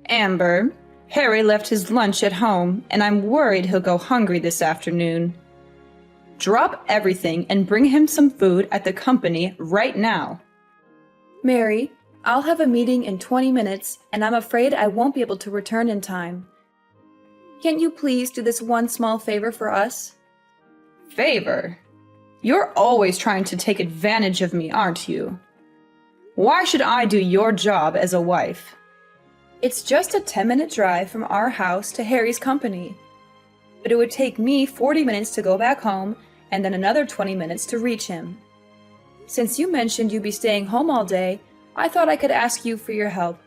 Amber, Harry left his lunch at home, and I'm worried he'll go hungry this afternoon. Drop everything and bring him some food at the company right now. Mary, I'll have a meeting in 20 minutes, and I'm afraid I won't be able to return in time. Can't you please do this one small favor for us? Favor? You're always trying to take advantage of me, aren't you? Why should I do your job as a wife? It's just a 10-minute drive from our house to Harry's company. But it would take me 40 minutes to go back home and then another 20 minutes to reach him. Since you mentioned you'd be staying home all day, I thought I could ask you for your help.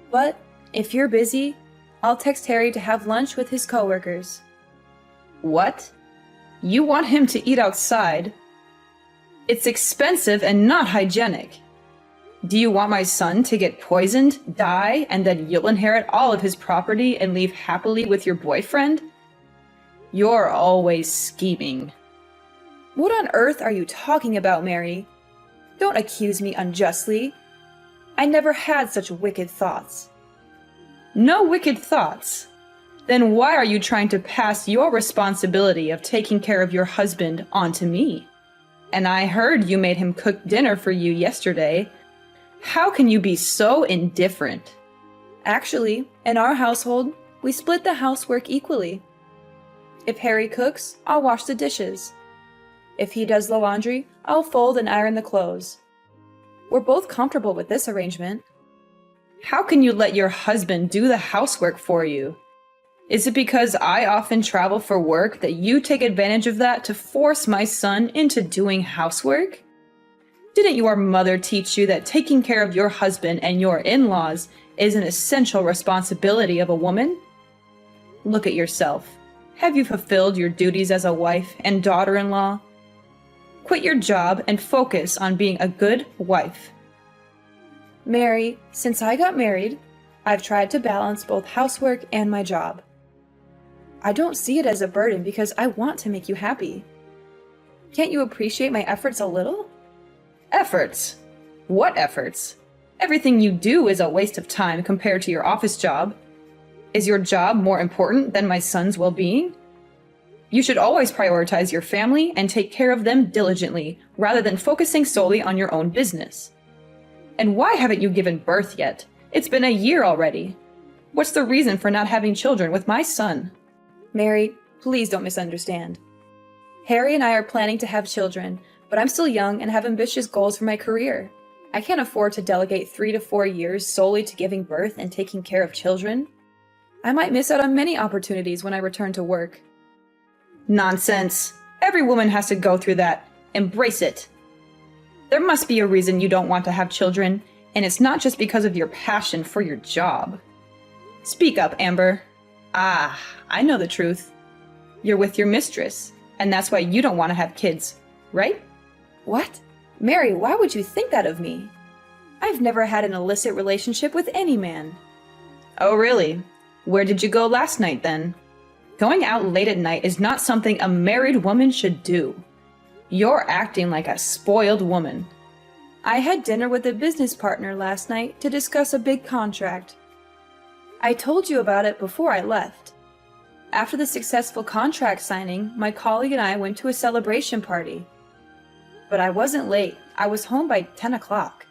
But if you're busy, I'll text Harry to have lunch with his coworkers. What? You want him to eat outside? It's expensive and not hygienic. Do you want my son to get poisoned, die, and then you'll inherit all of his property and leave happily with your boyfriend? You're always scheming. What on earth are you talking about, Mary? Don't accuse me unjustly. I never had such wicked thoughts. No wicked thoughts? Then why are you trying to pass your responsibility of taking care of your husband onto me? And I heard you made him cook dinner for you yesterday. How can you be so indifferent? Actually, in our household, we split the housework equally. If Harry cooks, I'll wash the dishes. If he does the laundry, I'll fold and iron the clothes. We're both comfortable with this arrangement. How can you let your husband do the housework for you? Is it because I often travel for work that you take advantage of that to force my son into doing housework? Didn't your mother teach you that taking care of your husband and your in-laws is an essential responsibility of a woman? Look at yourself. Have you fulfilled your duties as a wife and daughter-in-law? Quit your job and focus on being a good wife. Mary, since I got married, I've tried to balance both housework and my job. I don't see it as a burden because I want to make you happy. Can't you appreciate my efforts a little? Efforts? What efforts? Everything you do is a waste of time compared to your office job. Is your job more important than my son's well-being? You should always prioritize your family and take care of them diligently, rather than focusing solely on your own business. And why haven't you given birth yet? It's been a year already. What's the reason for not having children with my son? Mary, please don't misunderstand. Harry and I are planning to have children, but I'm still young and have ambitious goals for my career. I can't afford to delegate 3 to 4 years solely to giving birth and taking care of children. I might miss out on many opportunities when I return to work. Nonsense. Every woman has to go through that. Embrace it. There must be a reason you don't want to have children, and it's not just because of your passion for your job. Speak up, Amber. Ah, I know the truth. You're with your mistress, and that's why you don't want to have kids, right? What? Mary, why would you think that of me? I've never had an illicit relationship with any man. Oh, really? Where did you go last night, then? Going out late at night is not something a married woman should do. You're acting like a spoiled woman. I had dinner with a business partner last night to discuss a big contract. I told you about it before I left. After the successful contract signing, my colleague and I went to a celebration party. But I wasn't late. I was home by 10 o'clock.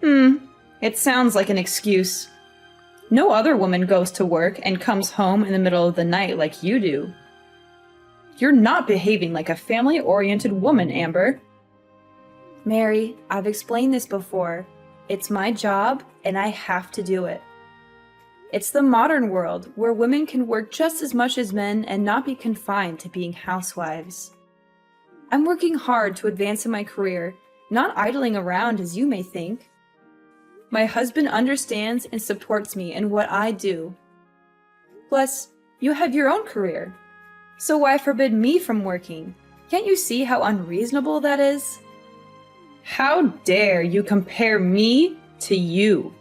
It sounds like an excuse. No other woman goes to work and comes home in the middle of the night like you do. You're not behaving like a family-oriented woman, Amber. Mary, I've explained this before. It's my job, and I have to do it. It's the modern world where women can work just as much as men and not be confined to being housewives. I'm working hard to advance in my career, not idling around as you may think. My husband understands and supports me in what I do. Plus, you have your own career. So why forbid me from working? Can't you see how unreasonable that is? How dare you compare me to you?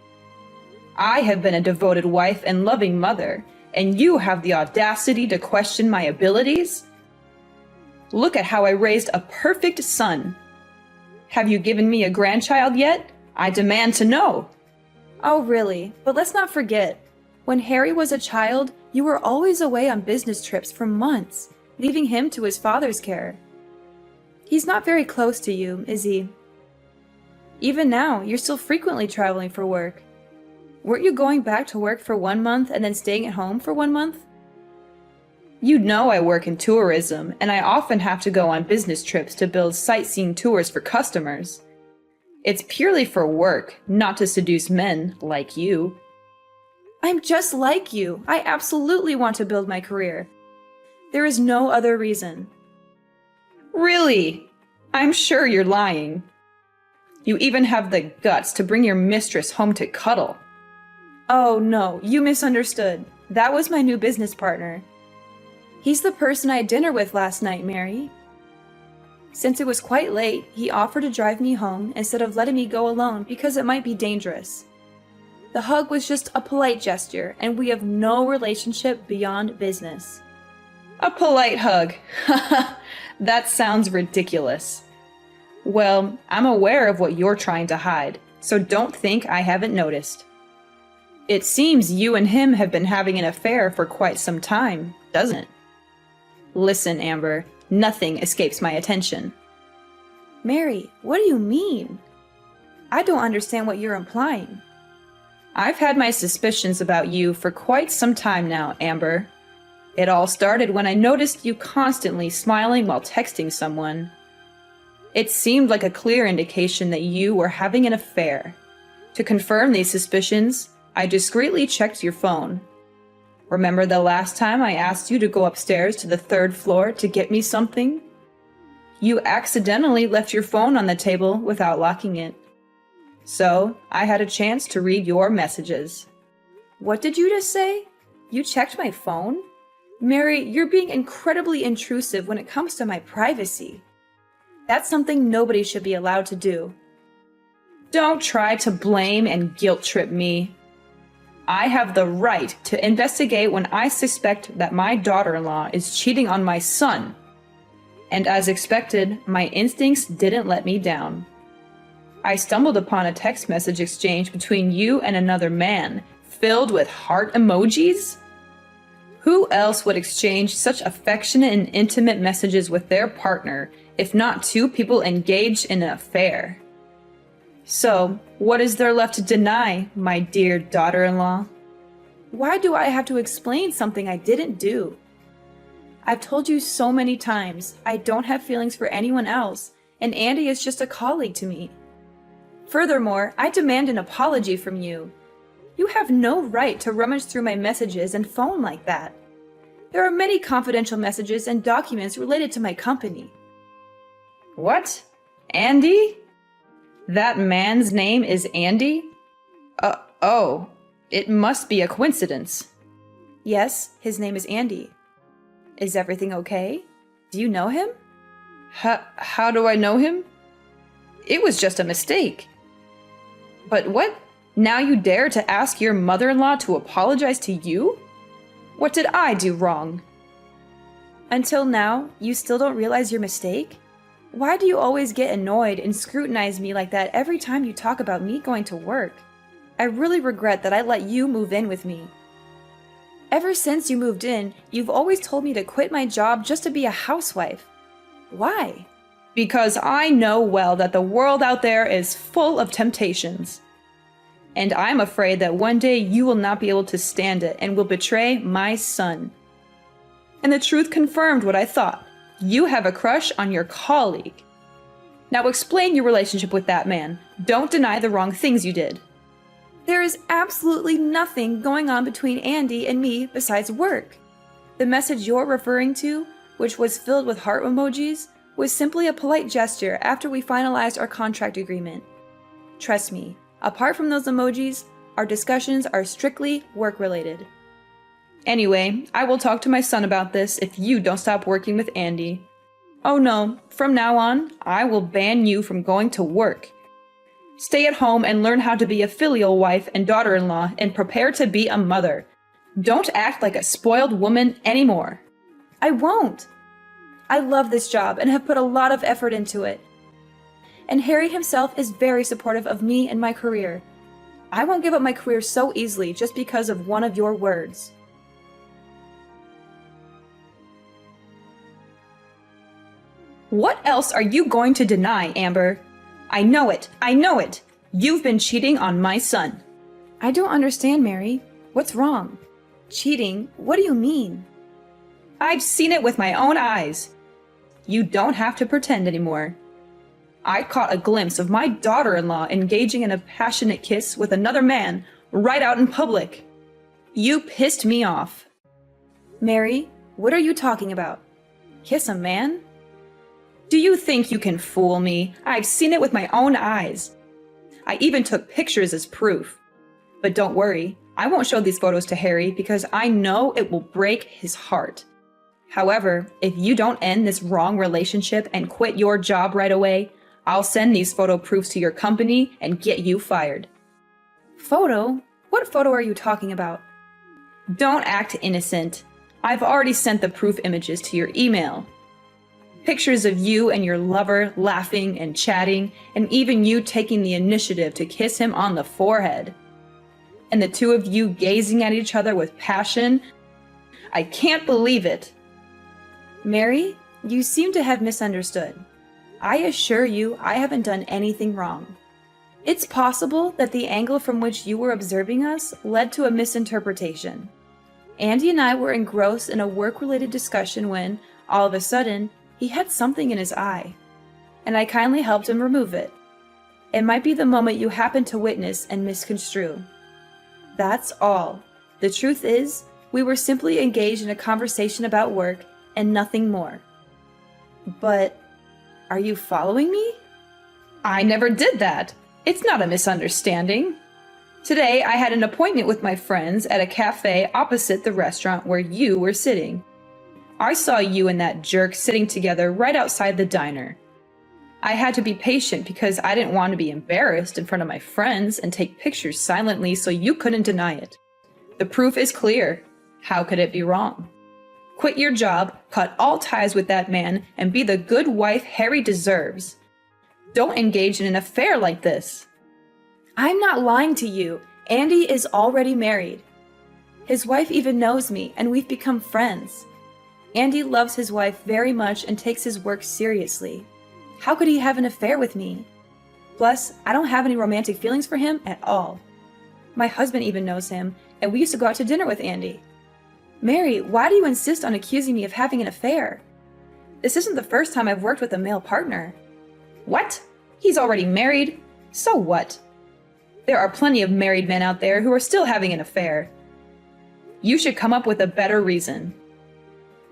I have been a devoted wife and loving mother, and you have the audacity to question my abilities? Look at how I raised a perfect son. Have you given me a grandchild yet? I demand to know. Oh, really? But let's not forget. When Harry was a child, you were always away on business trips for months, leaving him to his father's care. He's not very close to you, is he? Even now, you're still frequently traveling for work. Weren't you going back to work for 1 month and then staying at home for 1 month? You know I work in tourism, and I often have to go on business trips to build sightseeing tours for customers. It's purely for work, not to seduce men like you. I'm just like you. I absolutely want to build my career. There is no other reason. Really? I'm sure you're lying. You even have the guts to bring your mistress home to cuddle. Oh no, you misunderstood. That was my new business partner. He's the person I had dinner with last night, Mary. Since it was quite late, he offered to drive me home instead of letting me go alone because it might be dangerous. The hug was just a polite gesture, and we have no relationship beyond business. A polite hug. That sounds ridiculous. Well, I'm aware of what you're trying to hide, so don't think I haven't noticed. It seems you and him have been having an affair for quite some time, doesn't it? Listen, Amber, nothing escapes my attention. Mary, what do you mean? I don't understand what you're implying. I've had my suspicions about you for quite some time now, Amber. It all started when I noticed you constantly smiling while texting someone. It seemed like a clear indication that you were having an affair. To confirm these suspicions, I discreetly checked your phone. Remember the last time I asked you to go upstairs to the 3rd floor to get me something? You accidentally left your phone on the table without locking it. So, I had a chance to read your messages. What did you just say? You checked my phone? Mary, you're being incredibly intrusive when it comes to my privacy. That's something nobody should be allowed to do. Don't try to blame and guilt trip me. I have the right to investigate when I suspect that my daughter-in-law is cheating on my son. And as expected, my instincts didn't let me down. I stumbled upon a text message exchange between you and another man, filled with heart emojis? Who else would exchange such affectionate and intimate messages with their partner, if not two people engaged in an affair? So, what is there left to deny, my dear daughter-in-law? Why do I have to explain something I didn't do? I've told you so many times, I don't have feelings for anyone else, and Andy is just a colleague to me. Furthermore, I demand an apology from you. You have no right to rummage through my messages and phone like that. There are many confidential messages and documents related to my company. What? Andy? That man's name is Andy? Oh, it must be a coincidence. Yes, his name is Andy. Is everything okay? Do you know him? How do I know him? It was just a mistake. But what? Now you dare to ask your mother-in-law to apologize to you? What did I do wrong? Until now, you still don't realize your mistake? Why do you always get annoyed and scrutinize me like that every time you talk about me going to work? I really regret that I let you move in with me. Ever since you moved in, you've always told me to quit my job just to be a housewife. Why? Because I know well that the world out there is full of temptations. And I'm afraid that one day you will not be able to stand it and will betray my son. And the truth confirmed what I thought. You have a crush on your colleague. Now explain your relationship with that man. Don't deny the wrong things you did. There is absolutely nothing going on between Andy and me besides work. The message you're referring to, which was filled with heart emojis, was simply a polite gesture after we finalized our contract agreement. Trust me, apart from those emojis, our discussions are strictly work-related. Anyway, I will talk to my son about this if you don't stop working with Andy. Oh no, from now on, I will ban you from going to work. Stay at home and learn how to be a filial wife and daughter-in-law and prepare to be a mother. Don't act like a spoiled woman anymore. I won't. I love this job and have put a lot of effort into it. And Harry himself is very supportive of me and my career. I won't give up my career so easily just because of one of your words. What else are you going to deny, Amber? I know it. I know it. You've been cheating on my son. I don't understand, Mary. What's wrong? Cheating? What do you mean? I've seen it with my own eyes. You don't have to pretend anymore. I caught a glimpse of my daughter-in-law engaging in a passionate kiss with another man right out in public. You pissed me off. Mary, what are you talking about? Kiss a man? Do you think you can fool me? I've seen it with my own eyes. I even took pictures as proof. But don't worry, I won't show these photos to Harry because I know it will break his heart. However, if you don't end this wrong relationship and quit your job right away, I'll send these photo proofs to your company and get you fired. Photo? What photo are you talking about? Don't act innocent. I've already sent the proof images to your email. Pictures of you and your lover laughing and chatting, and even you taking the initiative to kiss him on the forehead. And the two of you gazing at each other with passion. I can't believe it. Mary, you seem to have misunderstood. I assure you I haven't done anything wrong. It's possible that the angle from which you were observing us led to a misinterpretation. Andy and I were engrossed in a work-related discussion when, all of a sudden, he had something in his eye, and I kindly helped him remove it. It might be the moment you happened to witness and misconstrue. That's all. The truth is, we were simply engaged in a conversation about work and nothing more. But, are you following me? I never did that. It's not a misunderstanding. Today, I had an appointment with my friends at a cafe opposite the restaurant where you were sitting. I saw you and that jerk sitting together right outside the diner. I had to be patient because I didn't want to be embarrassed in front of my friends and take pictures silently so you couldn't deny it. The proof is clear. How could it be wrong? Quit your job, cut all ties with that man, and be the good wife Harry deserves. Don't engage in an affair like this. I'm not lying to you. Andy is already married. His wife even knows me, and we've become friends. Andy loves his wife very much and takes his work seriously. How could he have an affair with me? Plus, I don't have any romantic feelings for him at all. My husband even knows him, and we used to go out to dinner with Andy. Mary, why do you insist on accusing me of having an affair? This isn't the first time I've worked with a male partner. What? He's already married? So what? There are plenty of married men out there who are still having an affair. You should come up with a better reason.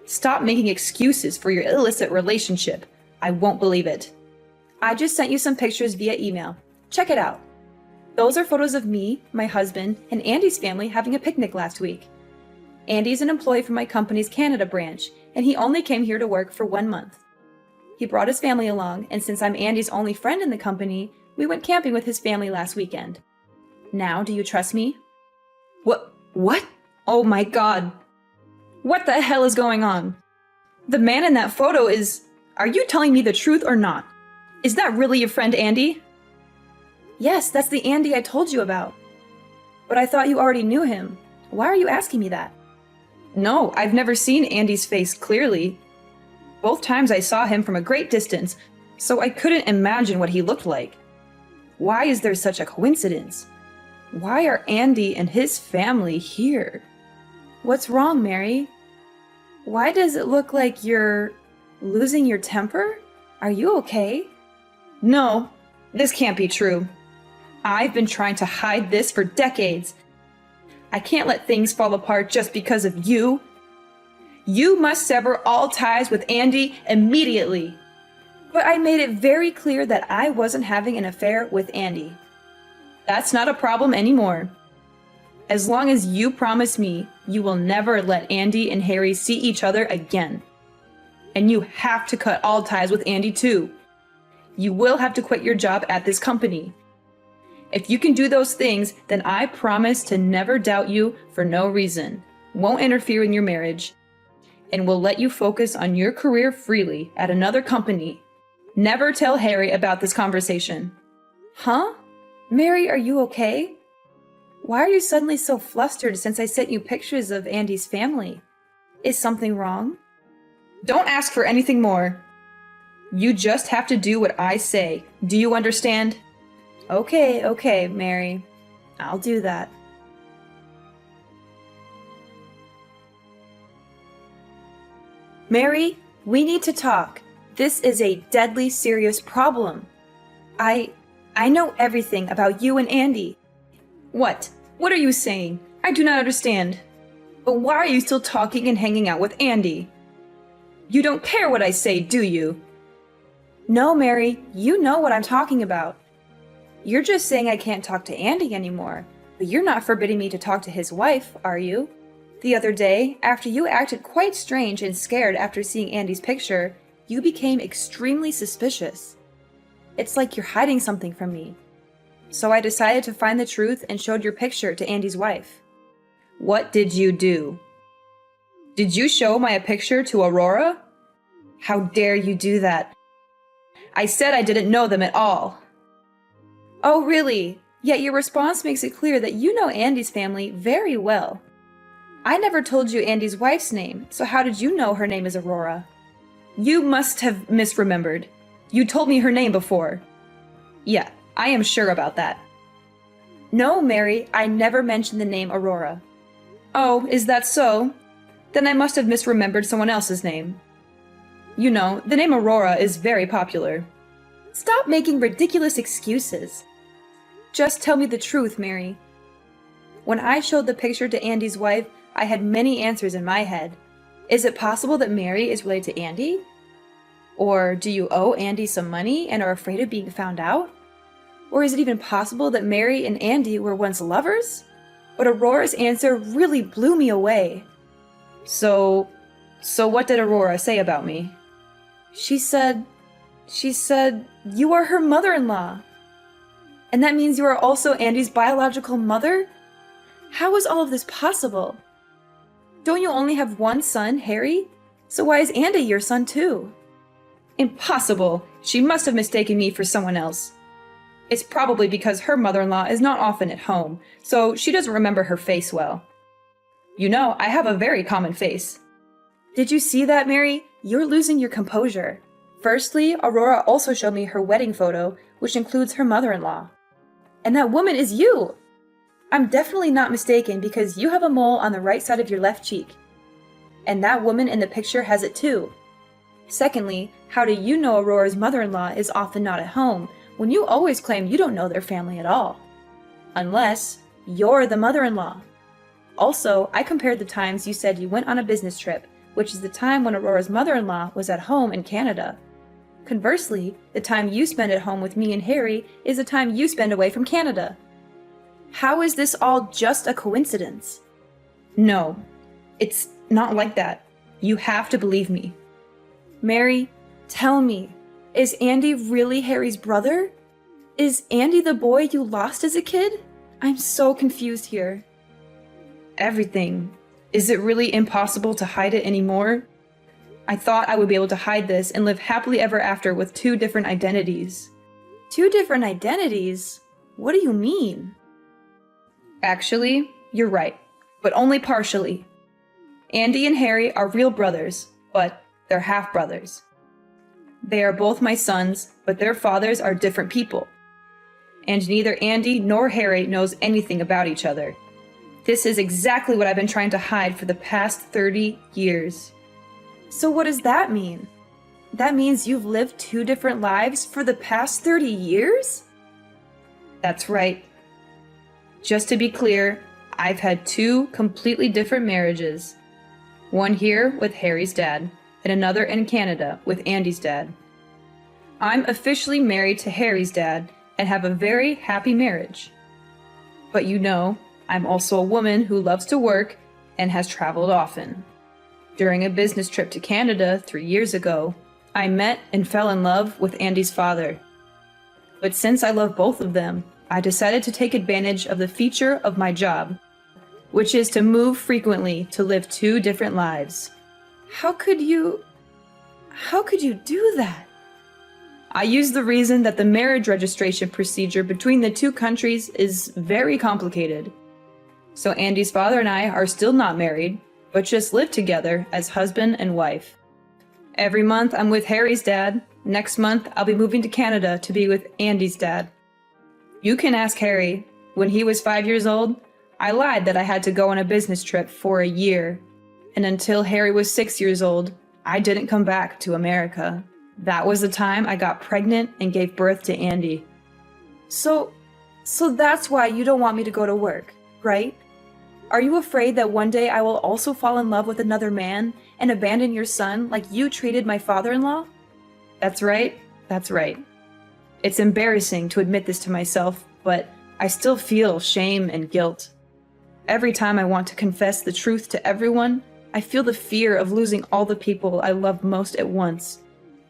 Stop making excuses for your illicit relationship. I won't believe it. I just sent you some pictures via email. Check it out. Those are photos of me, my husband, and Andy's family having a picnic last week. Andy's an employee from my company's Canada branch, and he only came here to work for 1 month. He brought his family along, and since I'm Andy's only friend in the company, we went camping with his family last weekend. Now, do you trust me? What? Oh my God. What the hell is going on? The man in that photo is... Are you telling me the truth or not? Is that really your friend Andy? Yes, that's the Andy I told you about. But I thought you already knew him. Why are you asking me that? No, I've never seen Andy's face clearly. Both times I saw him from a great distance, so I couldn't imagine what he looked like. Why is there such a coincidence? Why are Andy and his family here? What's wrong, Mary? Why does it look like you're losing your temper? Are you okay? No, this can't be true. I've been trying to hide this for decades. I can't let things fall apart just because of you. You must sever all ties with Andy immediately. But I made it very clear that I wasn't having an affair with Andy. That's not a problem anymore. As long as you promise me you will never let Andy and Harry see each other again. And you have to cut all ties with Andy too. You will have to quit your job at this company. If you can do those things, then I promise to never doubt you for no reason, won't interfere in your marriage, and will let you focus on your career freely at another company. Never tell Harry about this conversation. Huh? Mary, are you okay? Why are you suddenly so flustered since I sent you pictures of Andy's family? Is something wrong? Don't ask for anything more. You just have to do what I say. Do you understand? Okay, Mary. I'll do that. Mary, we need to talk. This is a deadly serious problem. I know everything about you and Andy. What? What are you saying? I do not understand. But why are you still talking and hanging out with Andy? You don't care what I say, do you? No, Mary, you know what I'm talking about. You're just saying I can't talk to Andy anymore, but you're not forbidding me to talk to his wife, are you? The other day, after you acted quite strange and scared after seeing Andy's picture, you became extremely suspicious. It's like you're hiding something from me. So I decided to find the truth and showed your picture to Andy's wife. What did you do? Did you show my picture to Aurora? How dare you do that? I said I didn't know them at all. Oh, really? Yet your response makes it clear that you know Andy's family very well. I never told you Andy's wife's name, so how did you know her name is Aurora? You must have misremembered. You told me her name before. Yeah, I am sure about that. No, Mary, I never mentioned the name Aurora. Oh, is that so? Then I must have misremembered someone else's name. You know, the name Aurora is very popular. Stop making ridiculous excuses. Just tell me the truth, Mary. When I showed the picture to Andy's wife, I had many answers in my head. Is it possible that Mary is related to Andy? Or do you owe Andy some money and are afraid of being found out? Or is it even possible that Mary and Andy were once lovers? But Aurora's answer really blew me away. So what did Aurora say about me? She said, you are her mother-in-law. And that means you are also Andy's biological mother? How is all of this possible? Don't you only have one son, Harry? So why is Andy your son too? Impossible! She must have mistaken me for someone else. It's probably because her mother-in-law is not often at home, so she doesn't remember her face well. You know, I have a very common face. Did you see that, Mary? You're losing your composure. Firstly, Aurora also showed me her wedding photo, which includes her mother-in-law. And that woman is you! I'm definitely not mistaken because you have a mole on the right side of your left cheek. And that woman in the picture has it too. Secondly, how do you know Aurora's mother-in-law is often not at home when you always claim you don't know their family at all? Unless you're the mother-in-law. Also, I compared the times you said you went on a business trip, which is the time when Aurora's mother-in-law was at home in Canada. Conversely, the time you spend at home with me and Harry is the time you spend away from Canada. How is this all just a coincidence? No, it's not like that. You have to believe me. Mary, tell me, is Andy really Harry's brother? Is Andy the boy you lost as a kid? I'm so confused here. Everything. Is it really impossible to hide it anymore? I thought I would be able to hide this and live happily ever after with 2 different identities. 2 different identities? What do you mean? Actually, you're right, but only partially. Andy and Harry are real brothers, but they're half-brothers. They are both my sons, but their fathers are different people. And neither Andy nor Harry knows anything about each other. This is exactly what I've been trying to hide for the past 30 years. So what does that mean? That means you've lived 2 different lives for the past 30 years? That's right. Just to be clear, I've had 2 completely different marriages. One here with Harry's dad, and another in Canada with Andy's dad. I'm officially married to Harry's dad and have a very happy marriage. But you know, I'm also a woman who loves to work and has traveled often. During a business trip to Canada 3 years ago, I met and fell in love with Andy's father. But since I love both of them, I decided to take advantage of the feature of my job, which is to move frequently to live 2 different lives. How could you do that? I use the reason that the marriage registration procedure between the 2 countries is very complicated. So Andy's father and I are still not married, but just live together as husband and wife. Every month I'm with Harry's dad. Next month I'll be moving to Canada to be with Andy's dad. You can ask Harry. When he was 5 years old, I lied that I had to go on a business trip for a year. And until Harry was 6 years old, I didn't come back to America. That was the time I got pregnant and gave birth to Andy. So that's why you don't want me to go to work, right? Are you afraid that one day I will also fall in love with another man and abandon your son like you treated my father-in-law? That's right. That's right. It's embarrassing to admit this to myself, but I still feel shame and guilt. Every time I want to confess the truth to everyone, I feel the fear of losing all the people I love most at once.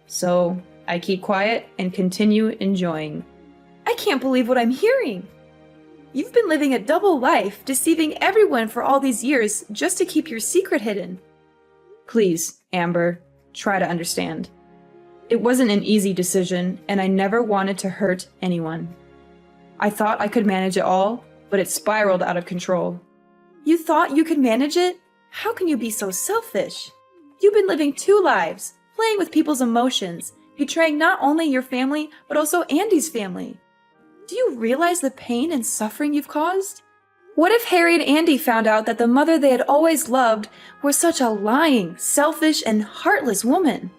So I keep quiet and continue enjoying. I can't believe what I'm hearing. You've been living a double life, deceiving everyone for all these years just to keep your secret hidden. Please, Amber, try to understand. It wasn't an easy decision, and I never wanted to hurt anyone. I thought I could manage it all, but it spiraled out of control. You thought you could manage it? How can you be so selfish? You've been living two lives, playing with people's emotions, betraying not only your family, but also Andy's family. Do you realize the pain and suffering you've caused? What if Harry and Andy found out that the mother they had always loved was such a lying, selfish, and heartless woman?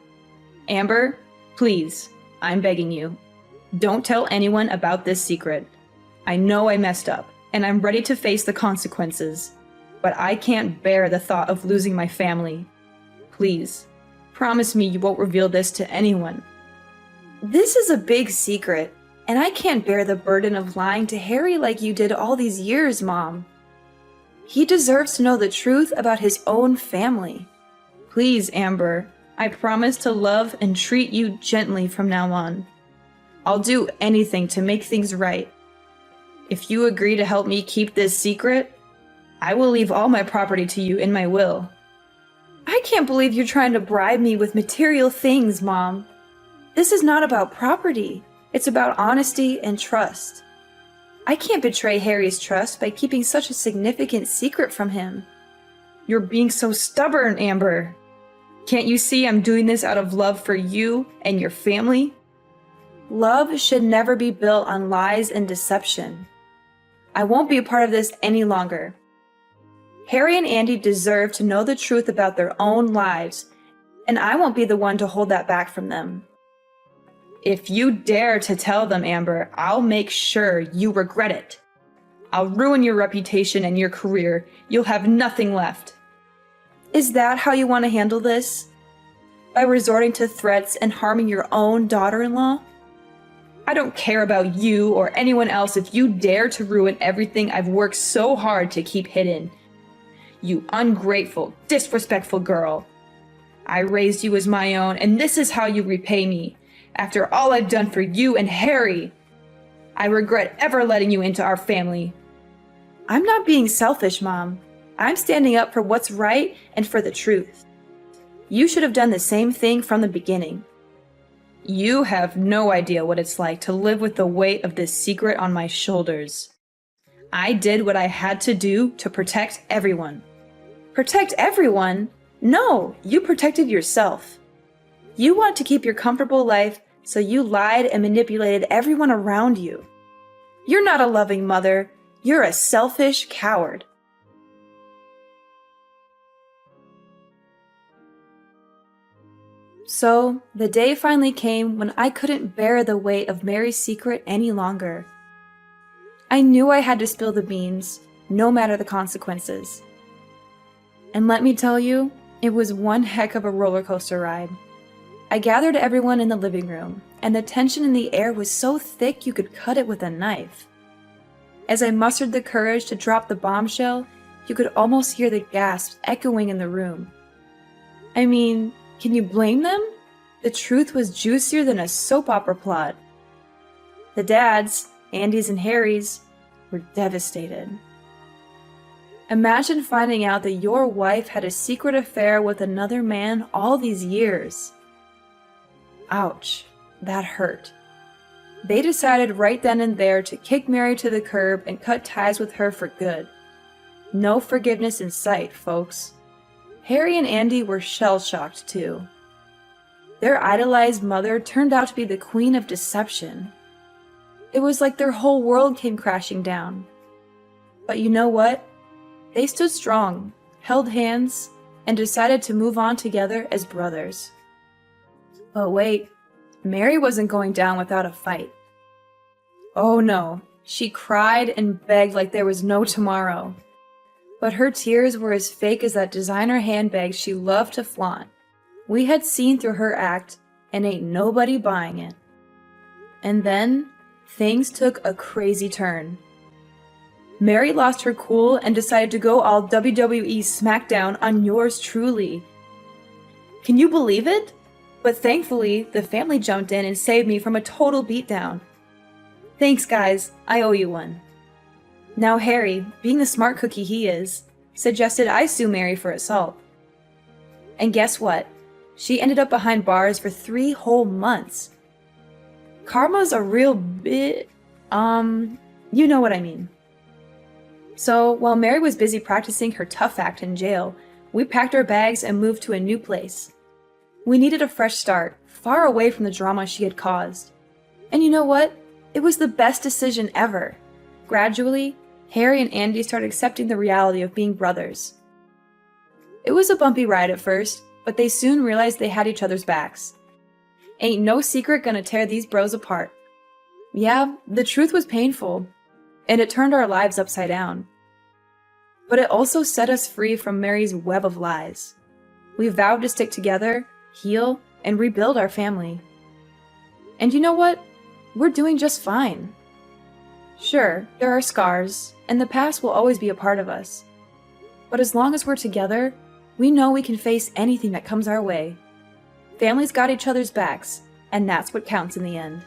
Amber, please, I'm begging you. Don't tell anyone about this secret. I know I messed up, and I'm ready to face the consequences. But I can't bear the thought of losing my family. Please, promise me you won't reveal this to anyone. This is a big secret, and I can't bear the burden of lying to Harry like you did all these years, Mom. He deserves to know the truth about his own family. Please, Amber, I promise to love and treat you gently from now on. I'll do anything to make things right. If you agree to help me keep this secret, I will leave all my property to you in my will. I can't believe you're trying to bribe me with material things, Mom. This is not about property. It's about honesty and trust. I can't betray Harry's trust by keeping such a significant secret from him. You're being so stubborn, Amber. Can't you see I'm doing this out of love for you and your family? Love should never be built on lies and deception. I won't be a part of this any longer. Harry and Andy deserve to know the truth about their own lives, and I won't be the one to hold that back from them. If you dare to tell them, Amber, I'll make sure you regret it. I'll ruin your reputation and your career. You'll have nothing left. Is that how you want to handle this? By resorting to threats and harming your own daughter-in-law? I don't care about you or anyone else if you dare to ruin everything I've worked so hard to keep hidden. You ungrateful, disrespectful girl. I raised you as my own, and this is how you repay me. After all I've done for you and Harry, I regret ever letting you into our family. I'm not being selfish, Mom. I'm standing up for what's right and for the truth. You should have done the same thing from the beginning. You have no idea what it's like to live with the weight of this secret on my shoulders. I did what I had to do to protect everyone. Protect everyone? No, you protected yourself. You want to keep your comfortable life, so you lied and manipulated everyone around you. You're not a loving mother. You're a selfish coward. So, the day finally came when I couldn't bear the weight of Mary's secret any longer. I knew I had to spill the beans, no matter the consequences. And let me tell you, it was one heck of a roller coaster ride. I gathered everyone in the living room, and the tension in the air was so thick you could cut it with a knife. As I mustered the courage to drop the bombshell, you could almost hear the gasps echoing in the room. I mean, can you blame them? The truth was juicier than a soap opera plot. The dads, Andy's and Harry's, were devastated. Imagine finding out that your wife had a secret affair with another man all these years. Ouch, that hurt. They decided right then and there to kick Mary to the curb and cut ties with her for good. No forgiveness in sight, folks. Harry and Andy were shell-shocked too. Their idolized mother turned out to be the queen of deception. It was like their whole world came crashing down. But you know what? They stood strong, held hands, and decided to move on together as brothers. But wait, Mary wasn't going down without a fight. Oh no, she cried and begged like there was no tomorrow. But her tears were as fake as that designer handbag she loved to flaunt. We had seen through her act, and ain't nobody buying it. And then, things took a crazy turn. Mary lost her cool and decided to go all WWE SmackDown on yours truly. Can you believe it? But thankfully, the family jumped in and saved me from a total beatdown. Thanks, guys. I owe you one. Now Harry, being the smart cookie he is, suggested I sue Mary for assault. And guess what? She ended up behind bars for 3 whole months. Karma's a real bit, you know what I mean. So, while Mary was busy practicing her tough act in jail, we packed our bags and moved to a new place. We needed a fresh start, far away from the drama she had caused. And you know what? It was the best decision ever. Gradually, Harry and Andy started accepting the reality of being brothers. It was a bumpy ride at first, but they soon realized they had each other's backs. Ain't no secret gonna tear these bros apart. Yeah, the truth was painful, and it turned our lives upside down. But it also set us free from Mary's web of lies. We vowed to stick together, heal, and rebuild our family. And you know what? We're doing just fine. Sure, there are scars, and the past will always be a part of us. But as long as we're together, we know we can face anything that comes our way. Families got each other's backs, and that's what counts in the end.